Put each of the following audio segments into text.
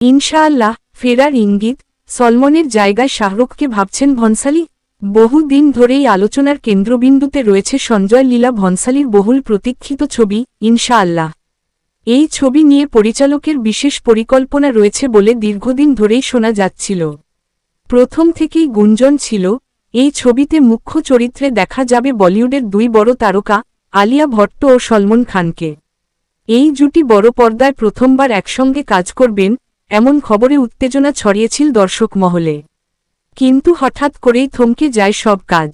ইনশাআল্লাহ ফেরার ইঙ্গিত, সলমনের জায়গায় শাহরুখকে ভাবছেন ভনসালী। বহুদিন ধরেই আলোচনার কেন্দ্রবিন্দুতে রয়েছে সঞ্জয় লীলা ভনসালীর বহুল প্রতীক্ষিত ছবি ইনশাআল্লাহ। এই ছবি নিয়ে পরিচালকের বিশেষ পরিকল্পনা রয়েছে বলে দীর্ঘদিন ধরেই শোনা যাচ্ছিল। প্রথম থেকেই গুঞ্জন ছিল, এই ছবিতে মুখ্য চরিত্রে দেখা যাবে বলিউডের দুই বড় তারকা আলিয়া ভট্ট ও সলমন খানকে। এই জুটি বড় পর্দায় প্রথমবার একসঙ্গে কাজ করবেন, এমন খবরে উত্তেজনা ছড়িয়েছিল দর্শক মহলে। কিন্তু হঠাৎ করেই থমকে যায় সব কাজ।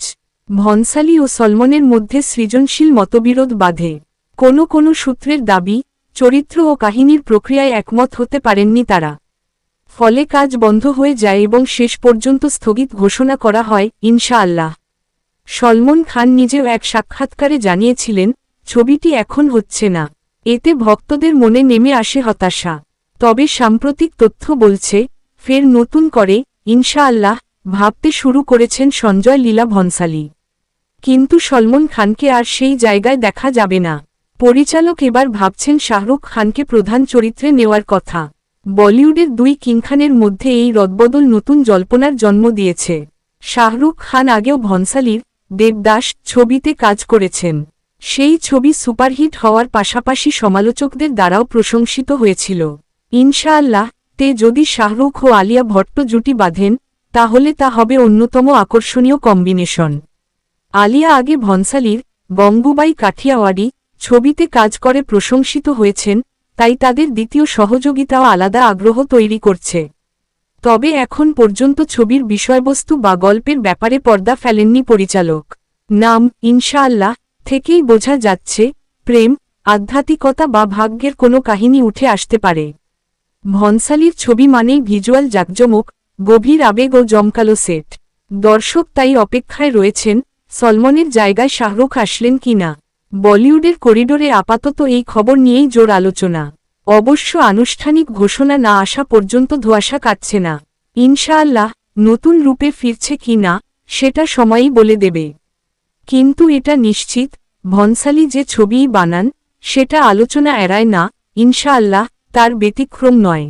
ভনসালী ও সলমনের মধ্যে সৃজনশীল মতবিরোধ বাধে। কোনো সূত্রের দাবি, চরিত্র ও কাহিনীর প্রক্রিয়ায় একমত হতে পারেননি তারা। ফলে কাজ বন্ধ হয়ে যায় এবং শেষ পর্যন্ত স্থগিত ঘোষণা করা হয় ইনশাআল্লাহ। সলমন খান নিজেও এক সাক্ষাৎকারে জানিয়েছিলেন, ছবিটি এখন হচ্ছে না। এতে ভক্তদের মনে নেমে আসে হতাশা। তবে সাম্প্রতিক তথ্য বলছে, ফের নতুন করে ইনশাআল্লাহ ভাবতে শুরু করেছেন সঞ্জয় লীলা ভনসালী। কিন্তু সলমন খানকে আর সেই জায়গায় দেখা যাবে না। পরিচালক এবার ভাবছেন শাহরুখ খানকে প্রধান চরিত্রে নেওয়ার কথা। বলিউডের দুই কিংখানের মধ্যে এই রদবদল নতুন জল্পনার জন্ম দিয়েছে। শাহরুখ খান আগেও ভনসালীর দেবদাস ছবিতে কাজ করেছেন। সেই ছবি সুপারহিট হওয়ার পাশাপাশি সমালোচকদের দ্বারাও প্রশংসিত হয়েছিল। ইনশাআল্লাহ তে যদি শাহরুখ ও আলিয়া ভট্ট জুটি বাঁধেন, তাহলে তা হবে অন্যতম আকর্ষণীয় কম্বিনেশন। আলিয়া আগে ভনসালীর গঙ্গুবাই কাঠিয়াওয়াড়ি ছবিতে কাজ করে প্রশংসিত হয়েছেন, তাই তাদের দ্বিতীয় সহযোগিতাও আলাদা আগ্রহ তৈরি করছে। তবে এখন পর্যন্ত ছবির বিষয়বস্তু বা গল্পের ব্যাপারে পর্দা ফেলেননি পরিচালক। নাম ইনশাআল্লাহ থেকেই বোঝা যাচ্ছে, প্রেম, আধ্যাত্মিকতা বা ভাগ্যের কোনো কাহিনী উঠে আসতে পারে। ভনসালীর ছবি মানেই ভিজুয়াল জাঁকজমক, গভীর আবেগ ও জমকালো সেট। দর্শক তাই অপেক্ষায় রয়েছেন, সলমনের জায়গায় শাহরুখ আসলেন কিনা। বলিউডের করিডোরে আপাতত এই খবর নিয়েই জোর আলোচনা। অবশ্য আনুষ্ঠানিক ঘোষণা না আসা পর্যন্ত ধোঁয়াশা কাটছে না। ইনশাআল্লাহ নতুন রূপে ফিরছে কি না সেটা সময়ই বলে দেবে। কিন্তু এটা নিশ্চিত, ভনসালী যে ছবিই বানান, সেটা আলোচনা এড়ায় না। ইনশাআল্লাহ তার ব্যতিক্রম নয়।